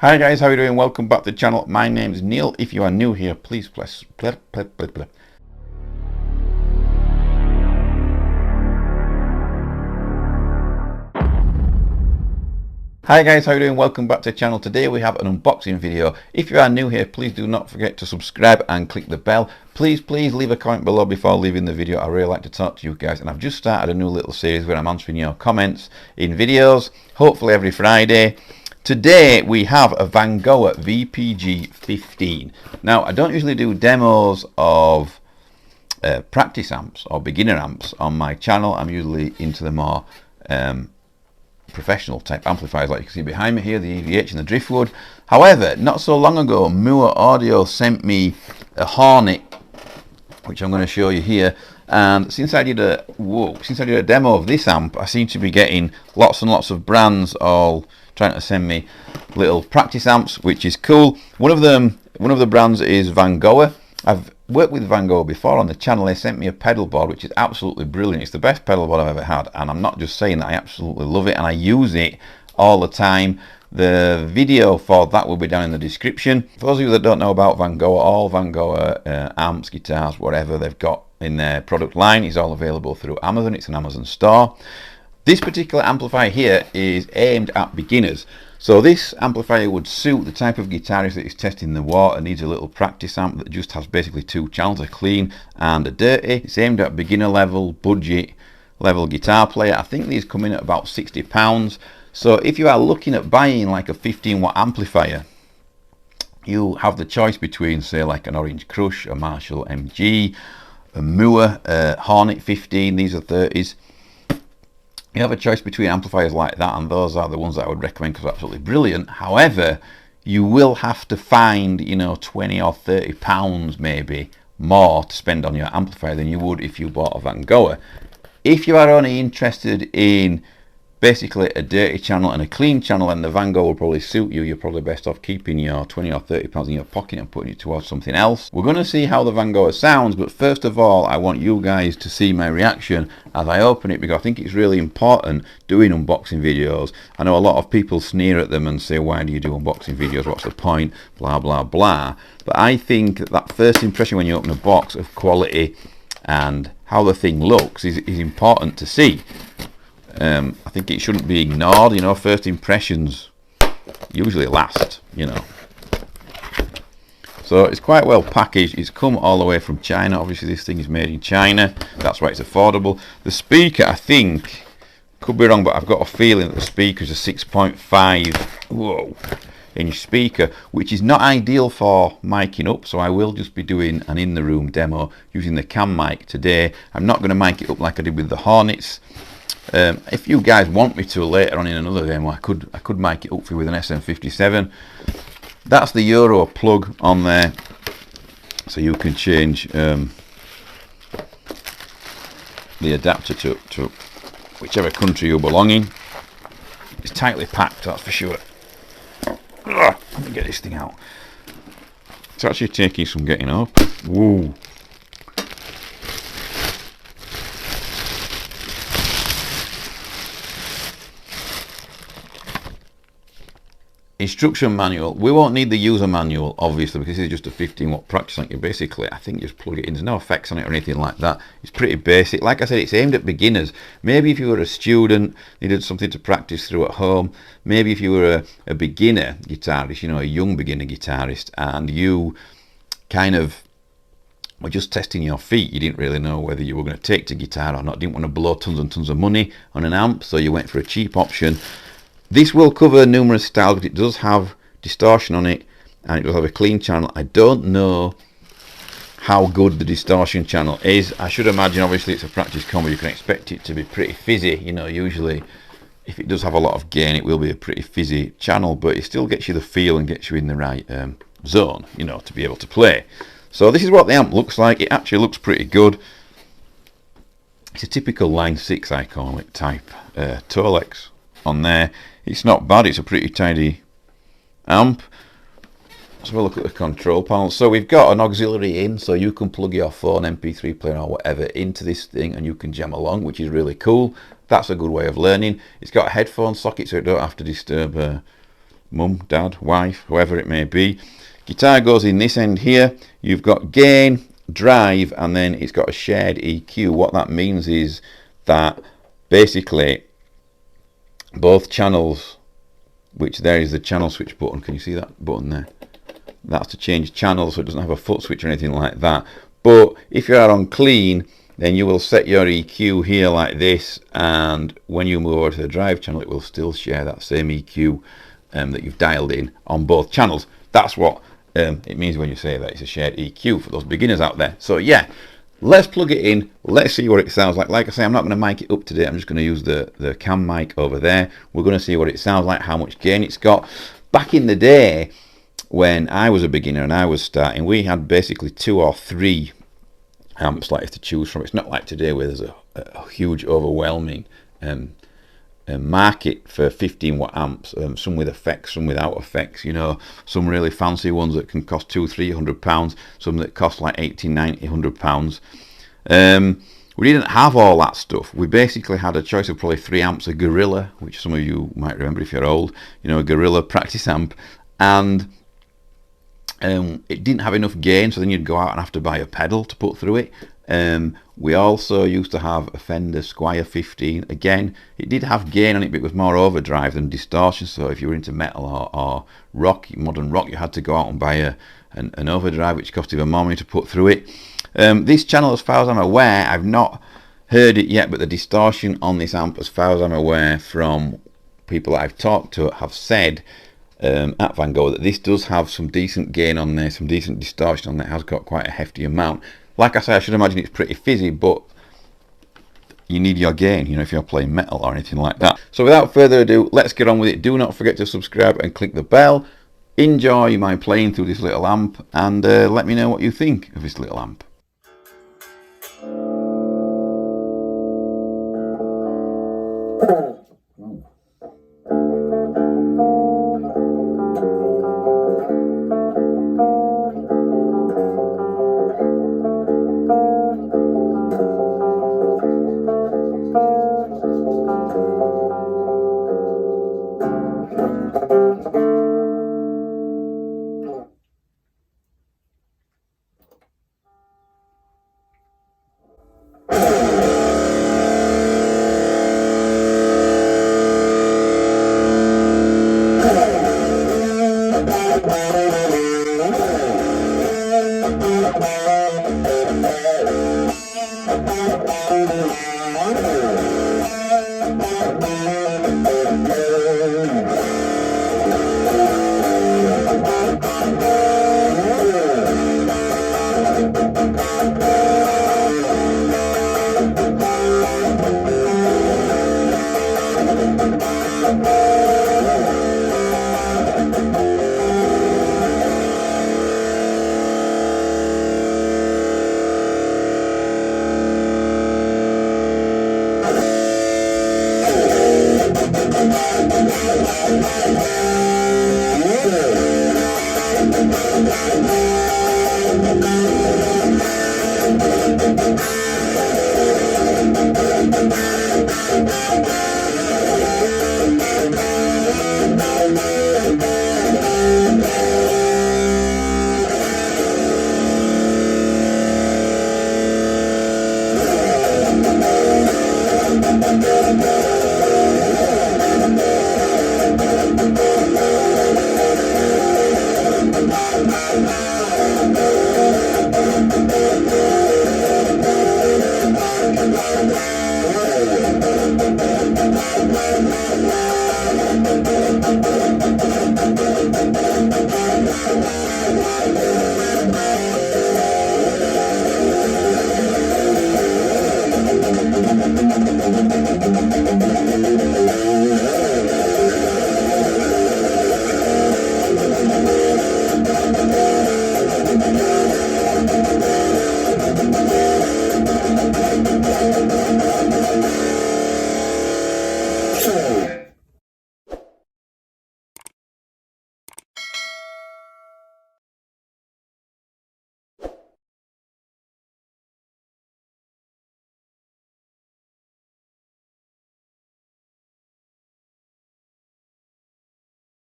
Hi guys, how are you doing? Welcome back to the channel. My name's Neil. If you are new here, please press Hi guys, how are you doing? Welcome back to the channel. Today we have an unboxing video. If you are new here, please do not forget to subscribe and click the bell. Please leave a comment below before leaving the video. I really like to talk to you guys, and I've just started a new little series where I'm answering your comments in videos, hopefully every Friday. Today we have a Vangoa Vpg-15. Now, I don't usually do demos of practice amps or beginner amps on my channel. I'm usually into the more professional type amplifiers like you can see behind me here, the EVH and the Driftwood. However, not so long ago, Moore Audio sent me a Hornet, which I'm going to show you here. And since I did a demo of this amp, I seem to be getting lots and lots of brands all trying to send me little practice amps, which is cool. One of the brands is Vangoa. I've worked with Vangoa before on the channel. They sent me a pedal board which is absolutely brilliant. It's the best pedal board I've ever had, and I'm not just saying that, I absolutely love it and I use it all the time. The video for that will be down in the description. For those of you that don't know about Vangoa, all Vangoa amps, guitars, whatever they've got in their product line is all available through Amazon. It's an Amazon store. This particular amplifier here is aimed at beginners. So this amplifier would suit the type of guitarist that is testing the water, needs a little practice amp that just has basically two channels, a clean and a dirty. It's aimed at beginner level, budget level guitar player. I think these come in at about £60. So if you are looking at buying like a 15-watt amplifier, you have the choice between, say, like an Orange Crush, a Marshall MG, a Moore, Hornet 15, these are 30s. You have a choice between amplifiers like that, and those are the ones that I would recommend because they're absolutely brilliant. However, you will have to find, you know, 20 or 30 pounds maybe more to spend on your amplifier than you would if you bought a Vangoa. If you are only interested in basically a dirty channel and a clean channel, and the Vangoa will probably suit you, you're probably best off keeping your 20 or 30 pounds in your pocket and putting it towards something else. We're going to see how the Vangoa sounds, but first of all I want you guys to see my reaction as I open it, because I think it's really important doing unboxing videos. I know a lot of people sneer at them and say, why do you do unboxing videos, what's the point, blah blah blah, but I think that first impression when you open a box of quality and how the thing looks is important to see. I think it shouldn't be ignored. You know, first impressions usually last, you know. So it's quite well packaged. It's come all the way from China. Obviously this thing is made in China, that's why it's affordable. The speaker, I think, could be wrong, but I've got a feeling that the speaker is a 6.5 inch speaker, which is not ideal for miking up, so I will just be doing an in the room demo using the cam mic today. I'm not going to mic it up like I did with the Hornets. If you guys want me to later on in another demo, I could mic it up for you with an SM57. That's the Euro plug on there, so you can change the adapter to whichever country you belong in. It's tightly packed, that's for sure. Let me get this thing out. It's actually taking some getting up. Whoa. Instruction manual. We won't need the user manual obviously because this is just a 15-watt practice amp. You basically, I think, just plug it in. There's no effects on it or anything like that. It's pretty basic. Like I said, it's aimed at beginners. Maybe if you were a student, needed something to practice through at home. Maybe if you were a beginner guitarist, you know, a young beginner guitarist, and you kind of were just testing your feet. You didn't really know whether you were going to take to guitar or not. Didn't want to blow tons and tons of money on an amp, so you went for a cheap option. This will cover numerous styles, but it does have distortion on it and it does have a clean channel. I don't know how good the distortion channel is. I should imagine, obviously it's a practice combo, you can expect it to be pretty fizzy. You know, usually if it does have a lot of gain, it will be a pretty fizzy channel, but it still gets you the feel and gets you in the right zone, you know, to be able to play. So this is what the amp looks like. It actually looks pretty good. It's a typical line 6, I call it, type Tolex on there. It's not bad, it's a pretty tidy amp. Let's have a look at the control panel. So we've got an auxiliary in, so you can plug your phone, MP3 player or whatever into this thing and you can jam along, which is really cool. That's a good way of learning. It's got a headphone socket so you don't have to disturb mum, dad, wife, whoever it may be. Guitar goes in this end here. You've got gain, drive, and then it's got a shared EQ. What that means is that basically both channels, which there is the channel switch button. Can you see that button there? That's to change channels, so it doesn't have a foot switch or anything like that. But if you are on clean, then you will set your EQ here like this, and when you move over to the drive channel, it will still share that same EQ that you've dialed in on both channels. That's what it means when you say that it's a shared EQ for those beginners out there. So yeah, let's plug it in, let's see what it sounds like. Like I say, I'm not going to mic it up today, I'm just going to use the cam mic over there. We're going to see what it sounds like, how much gain it's got. Back in the day, when I was a beginner and I was starting, we had basically 2 or 3 amps like to choose from. It's not like today where there's a huge overwhelming market for 15 watt amps, some with effects, some without effects, you know, some really fancy ones that can cost £200-300, some that cost like £80-90-100. We didn't have all that stuff. We basically had a choice of probably 3 amps, a Gorilla, which some of you might remember if you're old, you know, a Gorilla practice amp, and it didn't have enough gain, so then you'd go out and have to buy a pedal to put through it. We also used to have a Fender Squier 15. Again, it did have gain on it, but it was more overdrive than distortion. So if you were into metal or rock, modern rock, you had to go out and buy an overdrive, which cost even more money to put through it. This channel, as far as I'm aware, I've not heard it yet, but the distortion on this amp, as far as I'm aware from people that I've talked to, have said at Vangoa that this does have some decent gain on there, some decent distortion on there. It has got quite a hefty amount. Like I say, I should imagine it's pretty fizzy, but you need your gain, you know, if you're playing metal or anything like that. So without further ado, let's get on with it. Do not forget to subscribe and click the bell. Enjoy my playing through this little amp, and let me know what you think of this little amp.